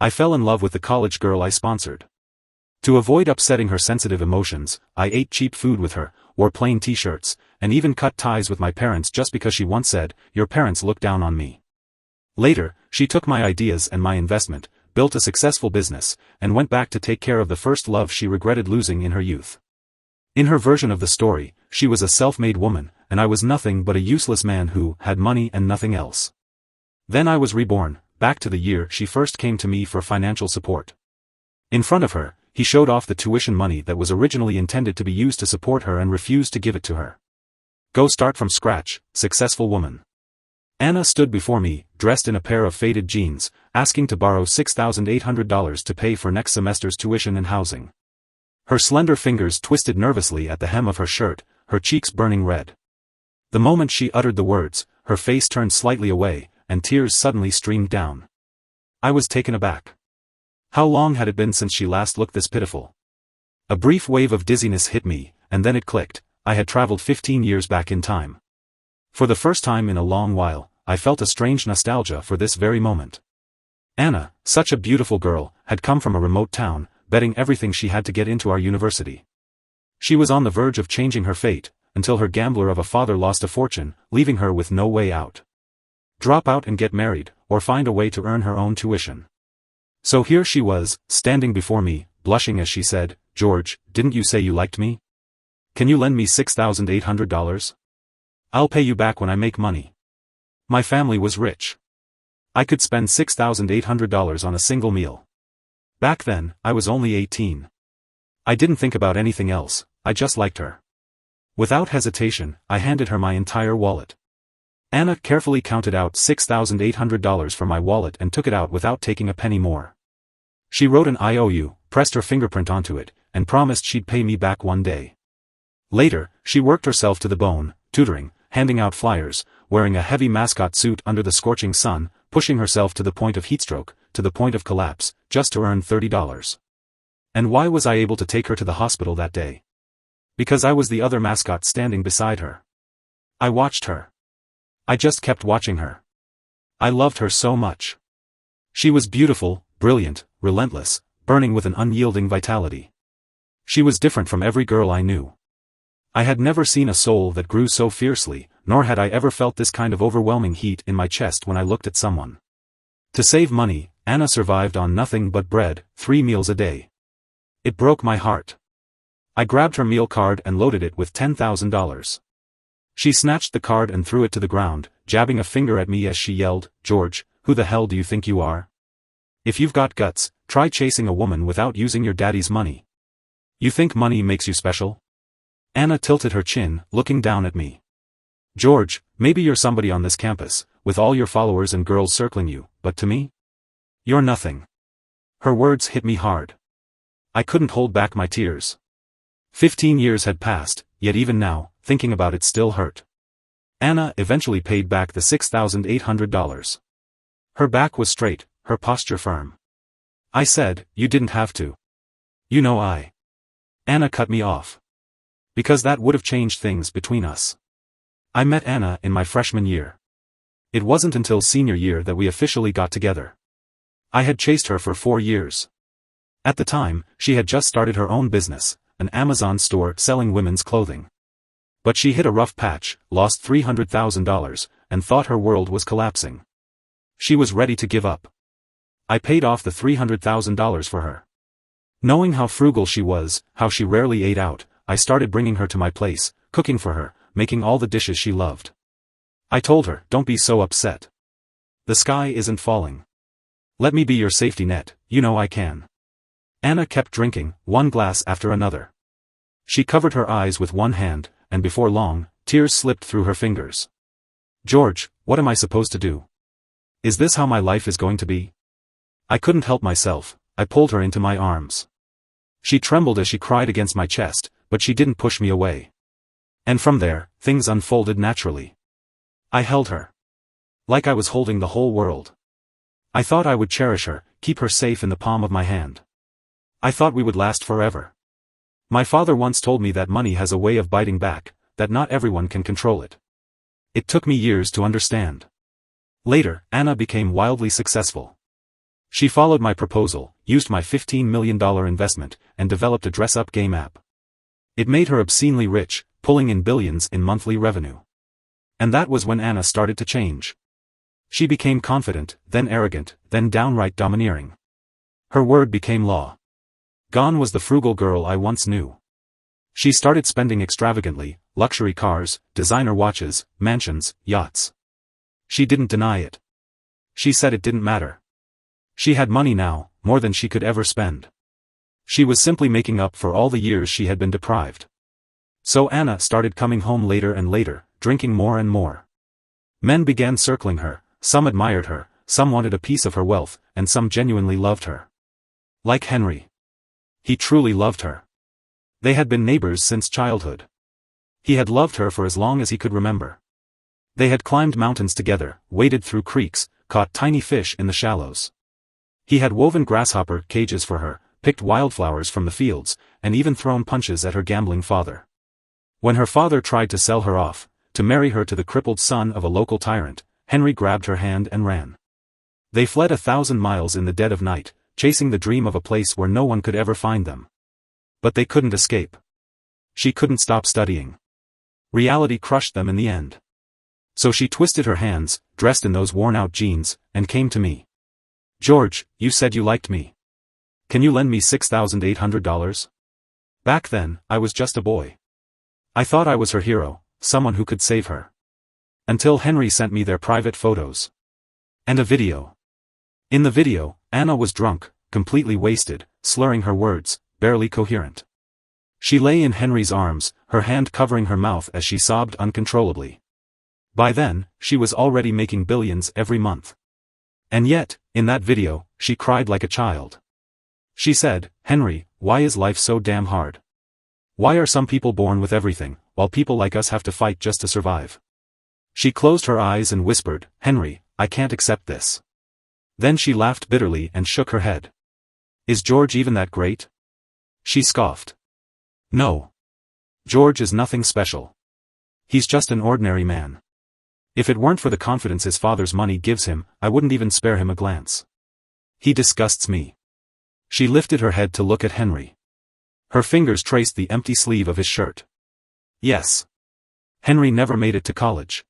I fell in love with the college girl I sponsored. To avoid upsetting her sensitive emotions, I ate cheap food with her, wore plain t-shirts, and even cut ties with my parents just because she once said, "Your parents look down on me." Later, she took my ideas and my investment, built a successful business, and went back to take care of the first love she regretted losing in her youth. In her version of the story, she was a self-made woman, and I was nothing but a useless man who had money and nothing else. Then I was reborn, back to the year she first came to me for financial support. In front of her, he showed off the tuition money that was originally intended to be used to support her and refused to give it to her. Go start from scratch, successful woman. Anna stood before me, dressed in a pair of faded jeans, asking to borrow $6,800 to pay for next semester's tuition and housing. Her slender fingers twisted nervously at the hem of her shirt, her cheeks burning red. The moment she uttered the words, her face turned slightly away, and tears suddenly streamed down. I was taken aback. How long had it been since she last looked this pitiful? A brief wave of dizziness hit me, and then it clicked. I had traveled 15 years back in time. For the first time in a long while, I felt a strange nostalgia for this very moment. Anna, such a beautiful girl, had come from a remote town, betting everything she had to get into our university. She was on the verge of changing her fate, until her gambler of a father lost a fortune, leaving her with no way out. Drop out and get married, or find a way to earn her own tuition. So here she was, standing before me, blushing as she said, "George, didn't you say you liked me? Can you lend me $6,800? I'll pay you back when I make money." My family was rich. I could spend $6,800 on a single meal. Back then, I was only 18. I didn't think about anything else, I just liked her. Without hesitation, I handed her my entire wallet. Anna carefully counted out $6,800 from my wallet and took it out without taking a penny more. She wrote an IOU, pressed her fingerprint onto it, and promised she'd pay me back one day. Later, she worked herself to the bone, tutoring, handing out flyers, wearing a heavy mascot suit under the scorching sun, pushing herself to the point of heatstroke, to the point of collapse, just to earn $30. And why was I able to take her to the hospital that day? Because I was the other mascot standing beside her. I watched her. I just kept watching her. I loved her so much. She was beautiful, brilliant, relentless, burning with an unyielding vitality. She was different from every girl I knew. I had never seen a soul that grew so fiercely, nor had I ever felt this kind of overwhelming heat in my chest when I looked at someone. To save money, Anna survived on nothing but bread, 3 meals a day. It broke my heart. I grabbed her meal card and loaded it with $10,000. She snatched the card and threw it to the ground, jabbing a finger at me as she yelled, "George, who the hell do you think you are? If you've got guts, try chasing a woman without using your daddy's money. You think money makes you special?" Anna tilted her chin, looking down at me. "George, maybe you're somebody on this campus, with all your followers and girls circling you, but to me? You're nothing." Her words hit me hard. I couldn't hold back my tears. 15 years had passed, yet even now, thinking about it still hurt. Anna eventually paid back the $6,800. Her back was straight, her posture firm. I said, "You didn't have to. You know I." Anna cut me off. Because that would have changed things between us. I met Anna in my freshman year. It wasn't until senior year that we officially got together. I had chased her for 4 years. At the time, she had just started her own business, an Amazon store selling women's clothing. But she hit a rough patch, lost $300,000, and thought her world was collapsing. She was ready to give up. I paid off the $300,000 for her. Knowing how frugal she was, how she rarely ate out, I started bringing her to my place, cooking for her, making all the dishes she loved. I told her, "Don't be so upset. The sky isn't falling. Let me be your safety net, you know I can." Anna kept drinking, one glass after another. She covered her eyes with one hand, and before long, tears slipped through her fingers. "George, what am I supposed to do? Is this how my life is going to be?" I couldn't help myself, I pulled her into my arms. She trembled as she cried against my chest, but she didn't push me away. And from there, things unfolded naturally. I held her. Like I was holding the whole world. I thought I would cherish her, keep her safe in the palm of my hand. I thought we would last forever. My father once told me that money has a way of biting back, that not everyone can control it. It took me years to understand. Later, Anna became wildly successful. She followed my proposal, used my $15 million investment, and developed a dress-up game app. It made her obscenely rich, pulling in billions in monthly revenue. And that was when Anna started to change. She became confident, then arrogant, then downright domineering. Her word became law. Gone was the frugal girl I once knew. She started spending extravagantly, luxury cars, designer watches, mansions, yachts. She didn't deny it. She said it didn't matter. She had money now, more than she could ever spend. She was simply making up for all the years she had been deprived. So Anna started coming home later and later, drinking more and more. Men began circling her, some admired her, some wanted a piece of her wealth, and some genuinely loved her. Like Henry. He truly loved her. They had been neighbors since childhood. He had loved her for as long as he could remember. They had climbed mountains together, waded through creeks, caught tiny fish in the shallows. He had woven grasshopper cages for her, picked wildflowers from the fields, and even thrown punches at her gambling father. When her father tried to sell her off, to marry her to the crippled son of a local tyrant, Henry grabbed her hand and ran. They fled 1,000 miles in the dead of night, chasing the dream of a place where no one could ever find them. But they couldn't escape. She couldn't stop studying. Reality crushed them in the end. So she twisted her hands, dressed in those worn-out jeans, and came to me. "George, you said you liked me. Can you lend me $6,800? Back then, I was just a boy. I thought I was her hero, someone who could save her. Until Henry sent me their private photos. And a video. In the video, Anna was drunk, completely wasted, slurring her words, barely coherent. She lay in Henry's arms, her hand covering her mouth as she sobbed uncontrollably. By then, she was already making billions every month. And yet, in that video, she cried like a child. She said, "Henry, why is life so damn hard? Why are some people born with everything, while people like us have to fight just to survive?" She closed her eyes and whispered, "Henry, I can't accept this." Then she laughed bitterly and shook her head. "Is George even that great?" She scoffed. "No. George is nothing special. He's just an ordinary man. If it weren't for the confidence his father's money gives him, I wouldn't even spare him a glance. He disgusts me." She lifted her head to look at Henry. Her fingers traced the empty sleeve of his shirt. Yes. Henry never made it to college.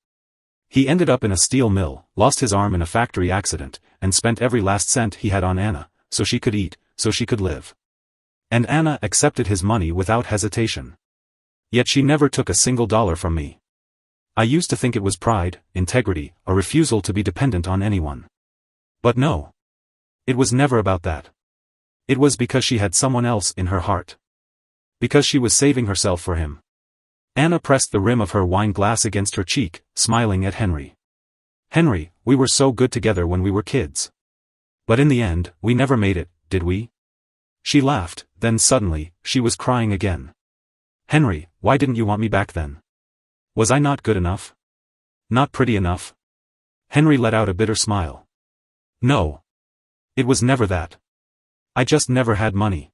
He ended up in a steel mill, lost his arm in a factory accident, and spent every last cent he had on Anna, so she could eat, so she could live. And Anna accepted his money without hesitation. Yet she never took a single dollar from me. I used to think it was pride, integrity, a refusal to be dependent on anyone. But no. It was never about that. It was because she had someone else in her heart. Because she was saving herself for him. Anna pressed the rim of her wine glass against her cheek, smiling at Henry. "Henry, we were so good together when we were kids. But in the end, we never made it, did we?" She laughed, then suddenly, she was crying again. "Henry, why didn't you want me back then? Was I not good enough? Not pretty enough?" Henry let out a bitter smile. "No. It was never that. I just never had money.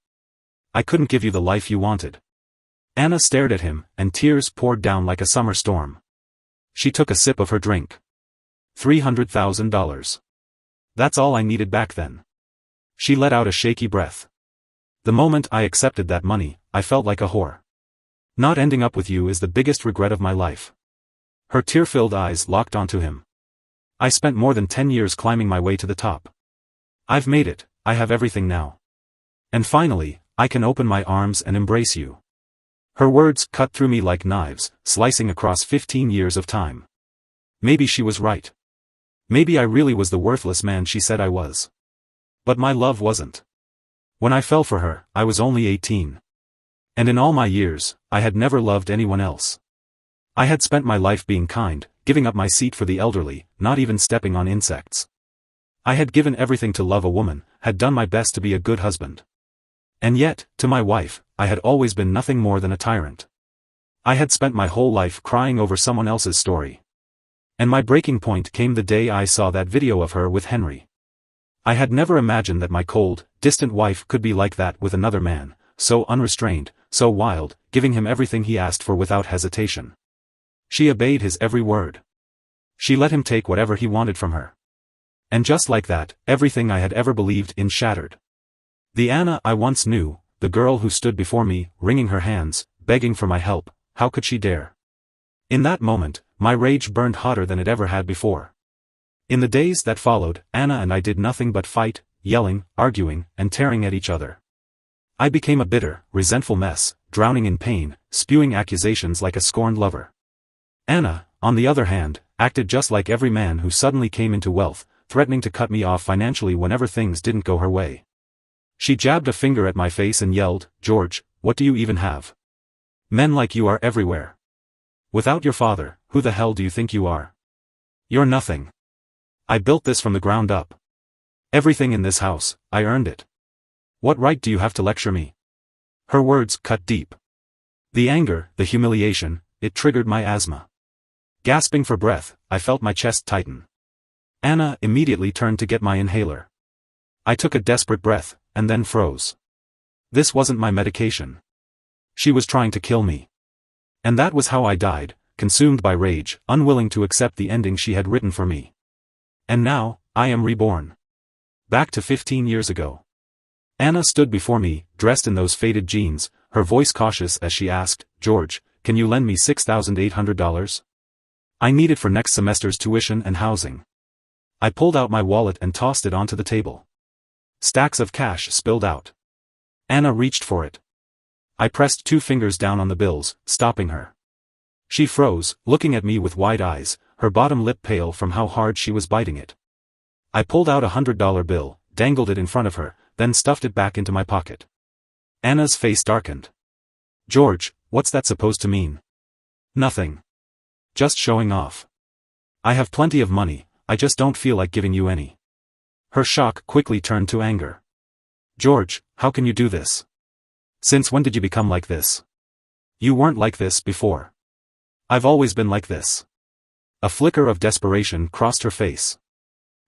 I couldn't give you the life you wanted." Anna stared at him, and tears poured down like a summer storm. She took a sip of her drink. $300,000. That's all I needed back then. She let out a shaky breath. "The moment I accepted that money, I felt like a whore. Not ending up with you is the biggest regret of my life." Her tear-filled eyes locked onto him. "I spent more than 10 years climbing my way to the top. I've made it, I have everything now. And finally, I can open my arms and embrace you." Her words cut through me like knives, slicing across 15 years of time. Maybe she was right. Maybe I really was the worthless man she said I was. But my love wasn't. When I fell for her, I was only 18. And in all my years, I had never loved anyone else. I had spent my life being kind, giving up my seat for the elderly, not even stepping on insects. I had given everything to love a woman, had done my best to be a good husband. And yet, to my wife, I had always been nothing more than a tyrant. I had spent my whole life crying over someone else's story. And my breaking point came the day I saw that video of her with Henry. I had never imagined that my cold, distant wife could be like that with another man, so unrestrained, so wild, giving him everything he asked for without hesitation. She obeyed his every word. She let him take whatever he wanted from her. And just like that, everything I had ever believed in shattered. The Anna I once knew, the girl who stood before me, wringing her hands, begging for my help, how could she dare? In that moment, my rage burned hotter than it ever had before. In the days that followed, Anna and I did nothing but fight, yelling, arguing, and tearing at each other. I became a bitter, resentful mess, drowning in pain, spewing accusations like a scorned lover. Anna, on the other hand, acted just like every man who suddenly came into wealth, threatening to cut me off financially whenever things didn't go her way. She jabbed a finger at my face and yelled, "George, what do you even have? Men like you are everywhere. Without your father, who the hell do you think you are? You're nothing. I built this from the ground up. Everything in this house, I earned it. What right do you have to lecture me?" Her words cut deep. The anger, the humiliation, it triggered my asthma. Gasping for breath, I felt my chest tighten. Anna immediately turned to get my inhaler. I took a desperate breath, and then froze. This wasn't my medication. She was trying to kill me. And that was how I died, consumed by rage, unwilling to accept the ending she had written for me. And now, I am reborn. Back to 15 years ago. Anna stood before me, dressed in those faded jeans, her voice cautious as she asked, "George, can you lend me $6,800? I need it for next semester's tuition and housing." I pulled out my wallet and tossed it onto the table. Stacks of cash spilled out. Anna reached for it. I pressed 2 fingers down on the bills, stopping her. She froze, looking at me with wide eyes, her bottom lip pale from how hard she was biting it. I pulled out a $100 bill, dangled it in front of her, then stuffed it back into my pocket. Anna's face darkened. "George, what's that supposed to mean?" "Nothing. Just showing off. I have plenty of money, I just don't feel like giving you any." Her shock quickly turned to anger. "George, how can you do this? Since when did you become like this? You weren't like this before." "I've always been like this." A flicker of desperation crossed her face.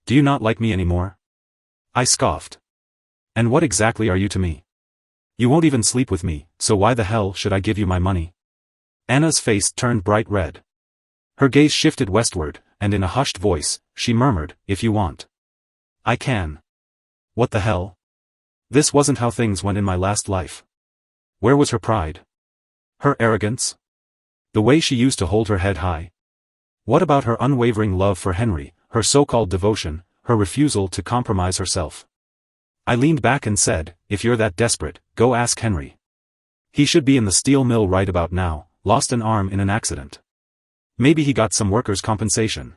"Do you not like me anymore?" I scoffed. "And what exactly are you to me? You won't even sleep with me, so why the hell should I give you my money?" Anna's face turned bright red. Her gaze shifted westward, and in a hushed voice, she murmured, "If you want. I can." What the hell? This wasn't how things went in my last life. Where was her pride? Her arrogance? The way she used to hold her head high? What about her unwavering love for Henry, her so-called devotion, her refusal to compromise herself? I leaned back and said, "If you're that desperate, go ask Henry. He should be in the steel mill right about now, lost an arm in an accident. Maybe he got some workers' compensation.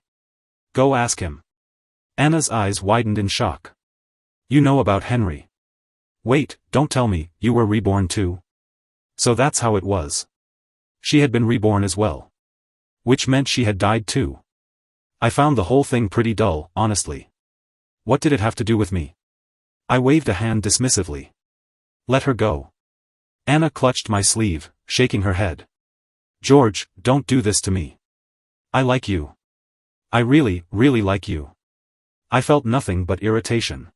Go ask him." Anna's eyes widened in shock. "You know about Henry? Wait, don't tell me, you were reborn too?" So that's how it was. She had been reborn as well. Which meant she had died too. I found the whole thing pretty dull, honestly. What did it have to do with me? I waved a hand dismissively. "Let her go." Anna clutched my sleeve, shaking her head. "George, don't do this to me. I like you. I really, really like you." I felt nothing but irritation.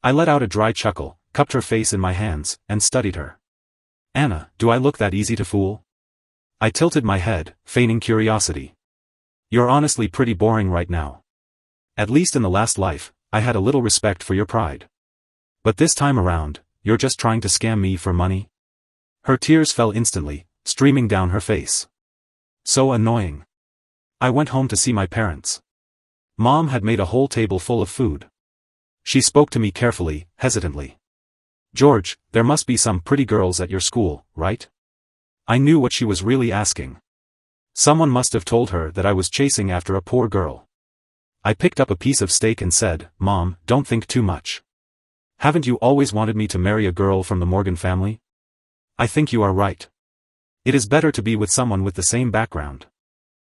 I let out a dry chuckle, cupped her face in my hands, and studied her. "Anna, do I look that easy to fool?" I tilted my head, feigning curiosity. "You're honestly pretty boring right now. At least in the last life, I had a little respect for your pride. But this time around, you're just trying to scam me for money?" Her tears fell instantly, streaming down her face. So annoying. I went home to see my parents. Mom had made a whole table full of food. She spoke to me carefully, hesitantly. "George, there must be some pretty girls at your school, right?" I knew what she was really asking. Someone must have told her that I was chasing after a poor girl. I picked up a piece of steak and said, "Mom, don't think too much. Haven't you always wanted me to marry a girl from the Morgan family? I think you are right. It is better to be with someone with the same background.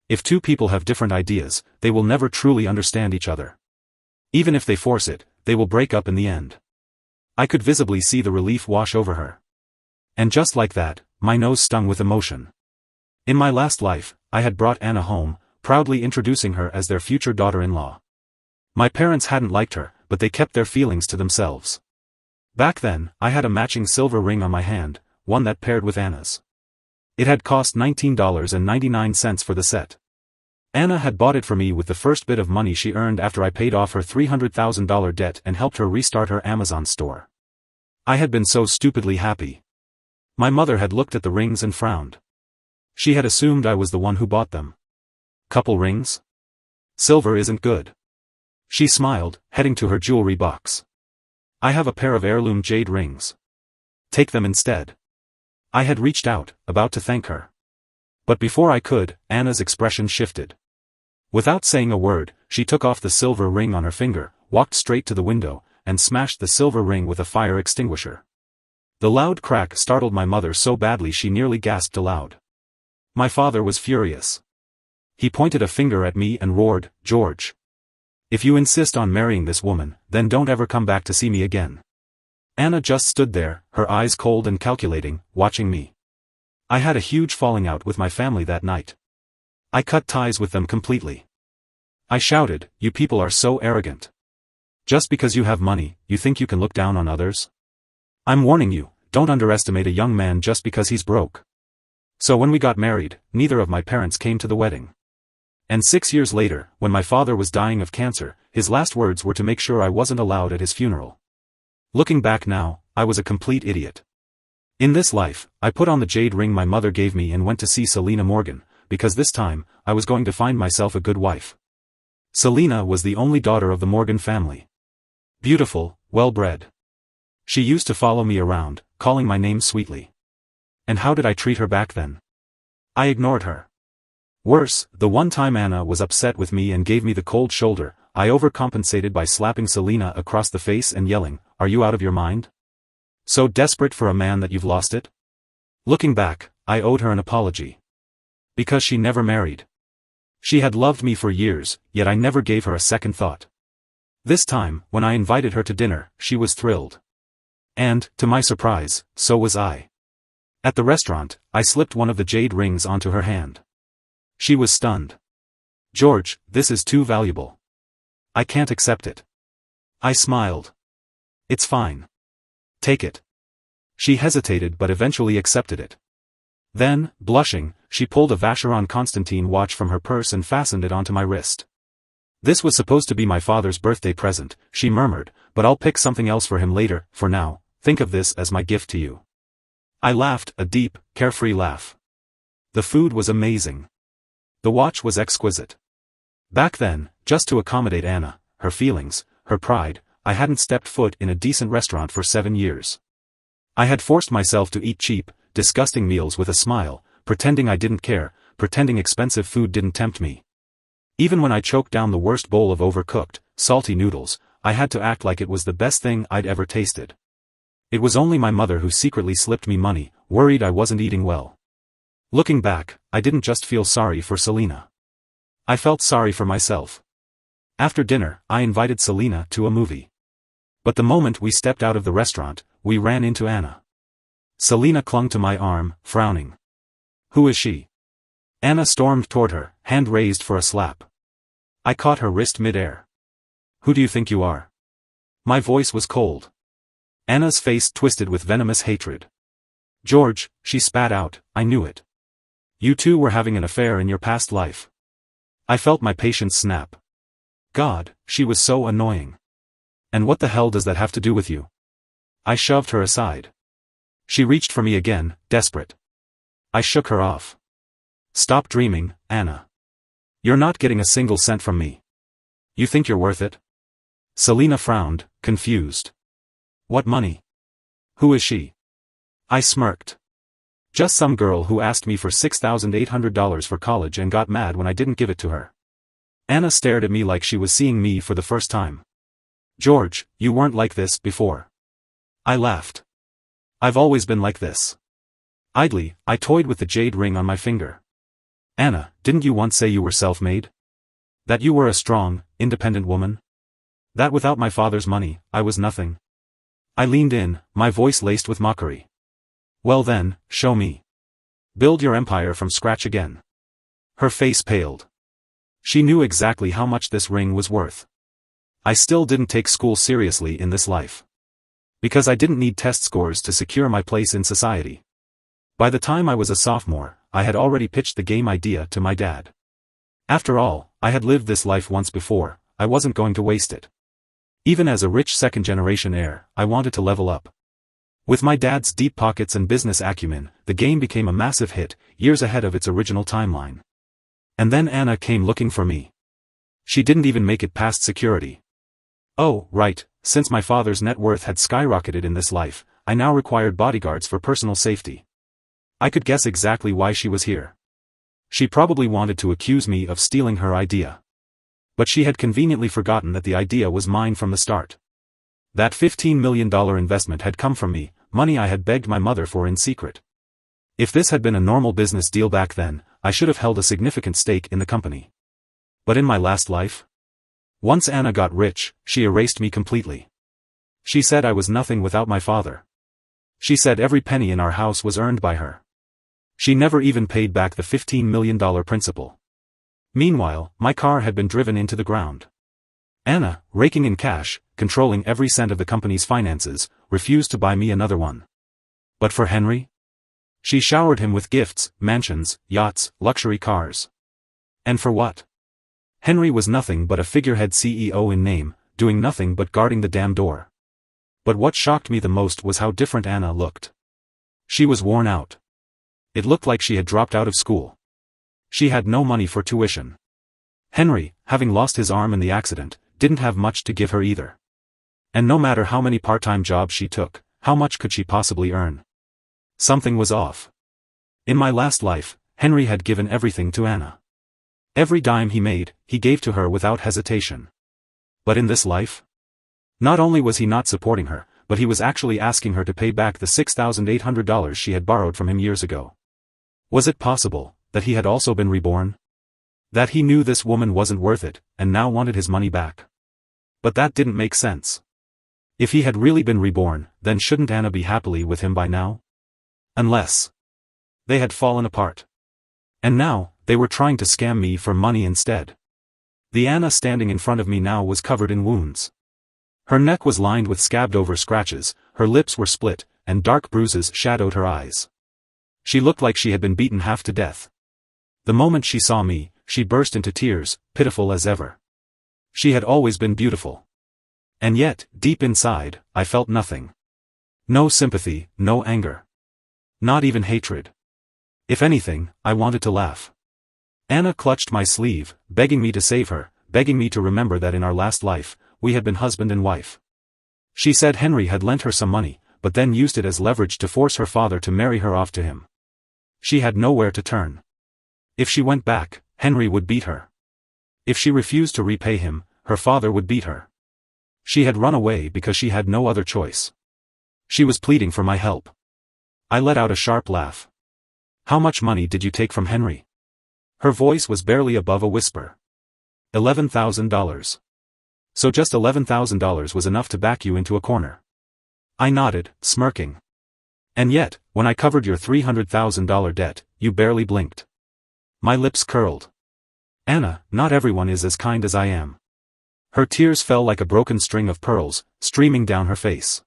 If two people have different ideas, they will never truly understand each other. Even if they force it, they will break up in the end." I could visibly see the relief wash over her. And just like that, my nose stung with emotion. In my last life, I had brought Anna home, proudly introducing her as their future daughter-in-law. My parents hadn't liked her, but they kept their feelings to themselves. Back then, I had a matching silver ring on my hand, one that paired with Anna's. It had cost $19.99 for the set. Anna had bought it for me with the first bit of money she earned after I paid off her $300,000 debt and helped her restart her Amazon store. I had been so stupidly happy. My mother had looked at the rings and frowned. She had assumed I was the one who bought them. Couple rings? Silver isn't good. She smiled, heading to her jewelry box. I have a pair of heirloom jade rings. Take them instead. I had reached out, about to thank her. But before I could, Anna's expression shifted. Without saying a word, she took off the silver ring on her finger, walked straight to the window, and smashed the silver ring with a fire extinguisher. The loud crack startled my mother so badly she nearly gasped aloud. My father was furious. He pointed a finger at me and roared, "George! If you insist on marrying this woman, then don't ever come back to see me again." Anna just stood there, her eyes cold and calculating, watching me. I had a huge falling out with my family that night. I cut ties with them completely. I shouted, "You people are so arrogant. Just because you have money, you think you can look down on others? I'm warning you, don't underestimate a young man just because he's broke." So when we got married, neither of my parents came to the wedding. And 6 years later, when my father was dying of cancer, his last words were to make sure I wasn't allowed at his funeral. Looking back now, I was a complete idiot. In this life, I put on the jade ring my mother gave me and went to see Selena Morgan, because this time, I was going to find myself a good wife. Selena was the only daughter of the Morgan family. Beautiful, well-bred. She used to follow me around, calling my name sweetly. And how did I treat her back then? I ignored her. Worse, the one time Anna was upset with me and gave me the cold shoulder, I overcompensated by slapping Selena across the face and yelling, "Are you out of your mind? So desperate for a man that you've lost it?" Looking back, I owed her an apology. Because she never married. She had loved me for years, yet I never gave her a second thought. This time, when I invited her to dinner, she was thrilled. And, to my surprise, so was I. At the restaurant, I slipped one of the jade rings onto her hand. She was stunned. "George, this is too valuable. I can't accept it." I smiled. "It's fine. Take it." She hesitated but eventually accepted it. Then, blushing, she pulled a Vacheron Constantin watch from her purse and fastened it onto my wrist. "This was supposed to be my father's birthday present," she murmured, "but I'll pick something else for him later. For now, think of this as my gift to you." I laughed, a deep, carefree laugh. The food was amazing. The watch was exquisite. Back then, just to accommodate Anna, her feelings, her pride, I hadn't stepped foot in a decent restaurant for 7 years. I had forced myself to eat cheap, disgusting meals with a smile, pretending I didn't care, pretending expensive food didn't tempt me. Even when I choked down the worst bowl of overcooked, salty noodles, I had to act like it was the best thing I'd ever tasted. It was only my mother who secretly slipped me money, worried I wasn't eating well. Looking back, I didn't just feel sorry for Selena. I felt sorry for myself. After dinner, I invited Selena to a movie. But the moment we stepped out of the restaurant, we ran into Anna. Selena clung to my arm, frowning. "Who is she?" Anna stormed toward her, hand raised for a slap. I caught her wrist mid-air. "Who do you think you are?" My voice was cold. Anna's face twisted with venomous hatred. "George," she spat out, "I knew it. You two were having an affair in your past life." I felt my patience snap. God, she was so annoying. "And what the hell does that have to do with you?" I shoved her aside. She reached for me again, desperate. I shook her off. "Stop dreaming, Anna. You're not getting a single cent from me. You think you're worth it?" Selena frowned, confused. "What money? Who is she?" I smirked. "Just some girl who asked me for $6,800 for college and got mad when I didn't give it to her." Anna stared at me like she was seeing me for the first time. "George, you weren't like this before." I laughed. "I've always been like this." Idly, I toyed with the jade ring on my finger. "Anna, didn't you once say you were self-made? That you were a strong, independent woman? That without my father's money, I was nothing?" I leaned in, my voice laced with mockery. "Well then, show me. Build your empire from scratch again." Her face paled. She knew exactly how much this ring was worth. I still didn't take school seriously in this life. Because I didn't need test scores to secure my place in society. By the time I was a sophomore, I had already pitched the game idea to my dad. After all, I had lived this life once before, I wasn't going to waste it. Even as a rich second-generation heir, I wanted to level up. With my dad's deep pockets and business acumen, the game became a massive hit, years ahead of its original timeline. And then Anna came looking for me. She didn't even make it past security. Oh, right, since my father's net worth had skyrocketed in this life, I now required bodyguards for personal safety. I could guess exactly why she was here. She probably wanted to accuse me of stealing her idea. But she had conveniently forgotten that the idea was mine from the start. That $15 million investment had come from me, money I had begged my mother for in secret. If this had been a normal business deal back then, I should have held a significant stake in the company. But in my last life? Once Anna got rich, she erased me completely. She said I was nothing without my father. She said every penny in our house was earned by her. She never even paid back the $15 million principal. Meanwhile, my car had been driven into the ground. Anna, raking in cash, controlling every cent of the company's finances, refused to buy me another one. But for Henry? She showered him with gifts, mansions, yachts, luxury cars. And for what? Henry was nothing but a figurehead CEO in name, doing nothing but guarding the damn door. But what shocked me the most was how different Anna looked. She was worn out. It looked like she had dropped out of school. She had no money for tuition. Henry, having lost his arm in the accident, didn't have much to give her either. And no matter how many part-time jobs she took, how much could she possibly earn? Something was off. In my last life, Henry had given everything to Anna. Every dime he made, he gave to her without hesitation. But in this life? Not only was he not supporting her, but he was actually asking her to pay back the $6,800 she had borrowed from him years ago. Was it possible that he had also been reborn? That he knew this woman wasn't worth it, and now wanted his money back? But that didn't make sense. If he had really been reborn, then shouldn't Anna be happily with him by now? Unless they had fallen apart. And now, they were trying to scam me for money instead. The Anna standing in front of me now was covered in wounds. Her neck was lined with scabbed-over scratches, her lips were split, and dark bruises shadowed her eyes. She looked like she had been beaten half to death. The moment she saw me, she burst into tears, pitiful as ever. She had always been beautiful. And yet, deep inside, I felt nothing. No sympathy, no anger. Not even hatred. If anything, I wanted to laugh. Anna clutched my sleeve, begging me to save her, begging me to remember that in our last life, we had been husband and wife. She said Henry had lent her some money, but then used it as leverage to force her father to marry her off to him. She had nowhere to turn. If she went back, Henry would beat her. If she refused to repay him, her father would beat her. She had run away because she had no other choice. She was pleading for my help. I let out a sharp laugh. How much money did you take from Henry? Her voice was barely above a whisper. $11,000. So just $11,000 was enough to back you into a corner. I nodded, smirking. And yet, when I covered your $300,000 debt, you barely blinked. My lips curled. Anna, not everyone is as kind as I am. Her tears fell like a broken string of pearls, streaming down her face.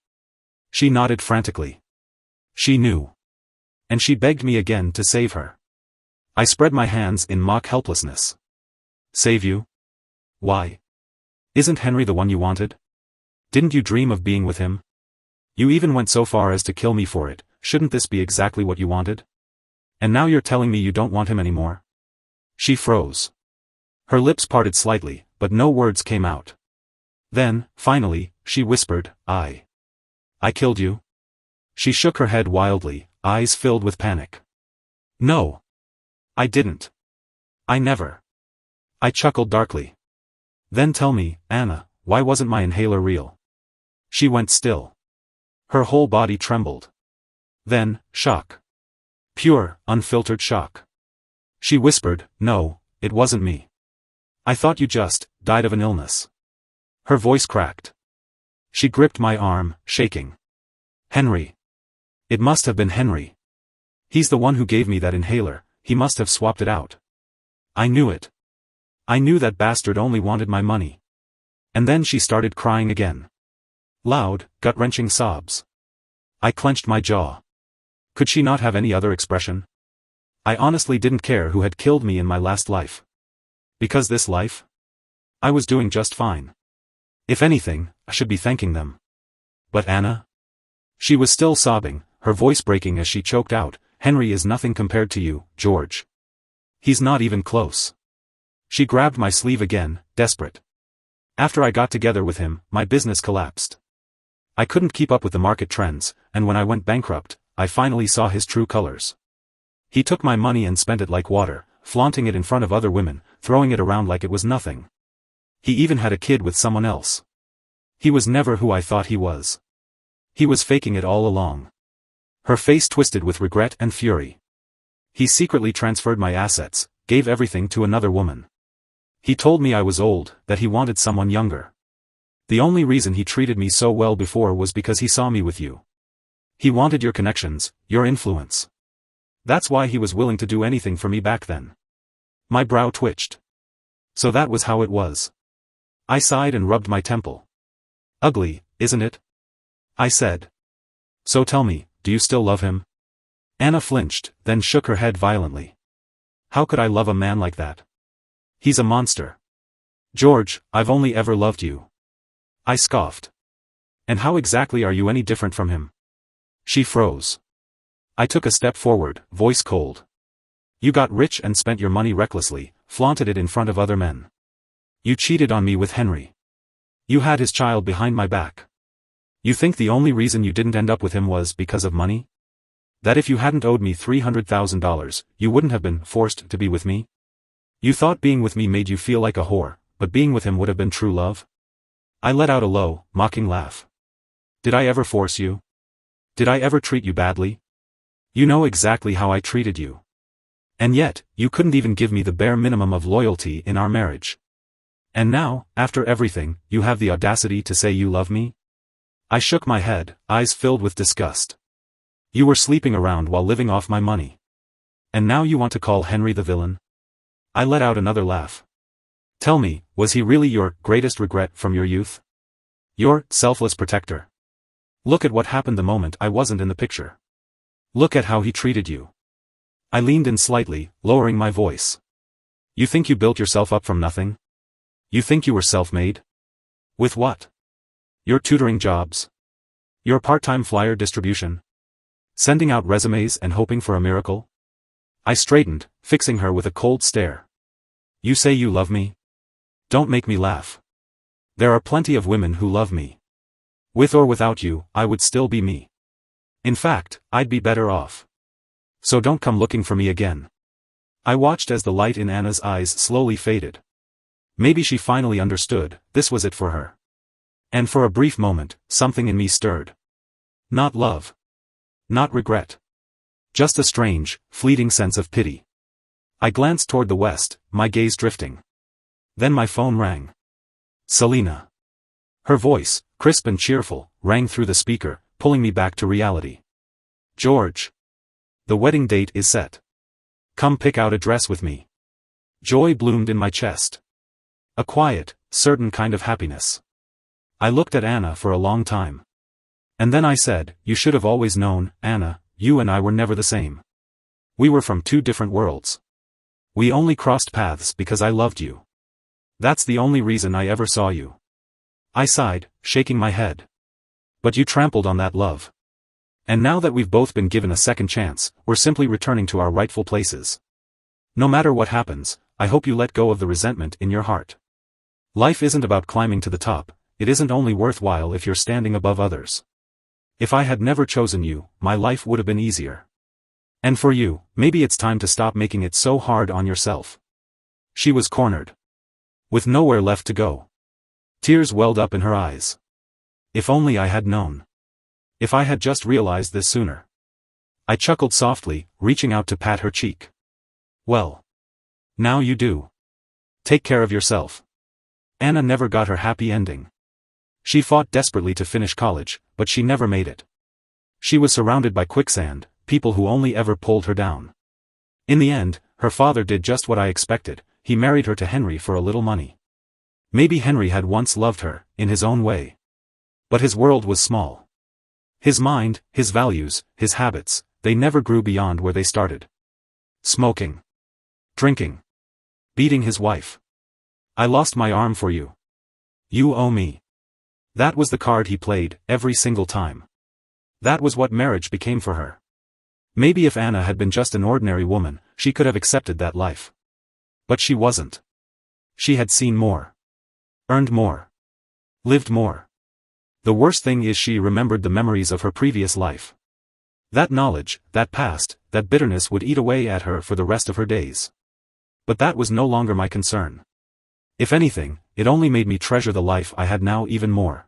She nodded frantically. She knew. And she begged me again to save her. I spread my hands in mock helplessness. Save you? Why? Isn't Henry the one you wanted? Didn't you dream of being with him? You even went so far as to kill me for it, shouldn't this be exactly what you wanted? And now you're telling me you don't want him anymore? She froze. Her lips parted slightly, but no words came out. Then, finally, she whispered, I killed you? She shook her head wildly, eyes filled with panic. No. I didn't. I never. I chuckled darkly. Then tell me, Anna, why wasn't my inhaler real? She went still. Her whole body trembled. Then, shock. Pure, unfiltered shock. She whispered, no, it wasn't me. I thought you just died of an illness. Her voice cracked. She gripped my arm, shaking. Henry. It must have been Henry. He's the one who gave me that inhaler, he must have swapped it out. I knew it. I knew that bastard only wanted my money. And then she started crying again. Loud, gut-wrenching sobs. I clenched my jaw. Could she not have any other expression? I honestly didn't care who had killed me in my last life. Because this life? I was doing just fine. If anything, I should be thanking them. But Anna? She was still sobbing, her voice breaking as she choked out, Henry is nothing compared to you, George. He's not even close. She grabbed my sleeve again, desperate. After I got together with him, my business collapsed. I couldn't keep up with the market trends, and when I went bankrupt, I finally saw his true colors. He took my money and spent it like water, flaunting it in front of other women, throwing it around like it was nothing. He even had a kid with someone else. He was never who I thought he was. He was faking it all along. Her face twisted with regret and fury. He secretly transferred my assets, gave everything to another woman. He told me I was old, that he wanted someone younger. The only reason he treated me so well before was because he saw me with you. He wanted your connections, your influence. That's why he was willing to do anything for me back then. My brow twitched. So that was how it was. I sighed and rubbed my temple. Ugly, isn't it? I said. So tell me, do you still love him? Anna flinched, then shook her head violently. How could I love a man like that? He's a monster. George, I've only ever loved you. I scoffed. And how exactly are you any different from him? She froze. I took a step forward, voice cold. You got rich and spent your money recklessly, flaunted it in front of other men. You cheated on me with Henry. You had his child behind my back. You think the only reason you didn't end up with him was because of money? That if you hadn't owed me $300,000, you wouldn't have been forced to be with me? You thought being with me made you feel like a whore, but being with him would have been true love? I let out a low, mocking laugh. Did I ever force you? Did I ever treat you badly? You know exactly how I treated you. And yet, you couldn't even give me the bare minimum of loyalty in our marriage. And now, after everything, you have the audacity to say you love me? I shook my head, eyes filled with disgust. You were sleeping around while living off my money. And now you want to call Henry the villain? I let out another laugh. Tell me, was he really your greatest regret from your youth? Your selfless protector? Look at what happened the moment I wasn't in the picture. Look at how he treated you. I leaned in slightly, lowering my voice. You think you built yourself up from nothing? You think you were self-made? With what? Your tutoring jobs? Your part-time flyer distribution? Sending out resumes and hoping for a miracle? I straightened, fixing her with a cold stare. You say you love me? Don't make me laugh. There are plenty of women who love me. With or without you, I would still be me. In fact, I'd be better off. So don't come looking for me again. I watched as the light in Anna's eyes slowly faded. Maybe she finally understood, this was it for her. And for a brief moment, something in me stirred. Not love. Not regret. Just a strange, fleeting sense of pity. I glanced toward the west, my gaze drifting. Then my phone rang. Selena. Her voice, crisp and cheerful, rang through the speaker, pulling me back to reality. George. The wedding date is set. Come pick out a dress with me. Joy bloomed in my chest. A quiet, certain kind of happiness. I looked at Anna for a long time. And then I said, you should have always known, Anna, you and I were never the same. We were from two different worlds. We only crossed paths because I loved you. That's the only reason I ever saw you. I sighed, shaking my head. But you trampled on that love. And now that we've both been given a second chance, we're simply returning to our rightful places. No matter what happens, I hope you let go of the resentment in your heart. Life isn't about climbing to the top, it isn't only worthwhile if you're standing above others. If I had never chosen you, my life would have been easier. And for you, maybe it's time to stop making it so hard on yourself. She was cornered. With nowhere left to go. Tears welled up in her eyes. If only I had known. If I had just realized this sooner. I chuckled softly, reaching out to pat her cheek. Well. Now you do. Take care of yourself. Anna never got her happy ending. She fought desperately to finish college, but she never made it. She was surrounded by quicksand, people who only ever pulled her down. In the end, her father did just what I expected, he married her to Henry for a little money. Maybe Henry had once loved her, in his own way. But his world was small. His mind, his values, his habits, they never grew beyond where they started. Smoking. Drinking. Beating his wife. I lost my arm for you. You owe me. That was the card he played, every single time. That was what marriage became for her. Maybe if Anna had been just an ordinary woman, she could have accepted that life. But she wasn't. She had seen more. Earned more. Lived more. The worst thing is she remembered the memories of her previous life. That knowledge, that past, that bitterness would eat away at her for the rest of her days. But that was no longer my concern. If anything, it only made me treasure the life I had now even more.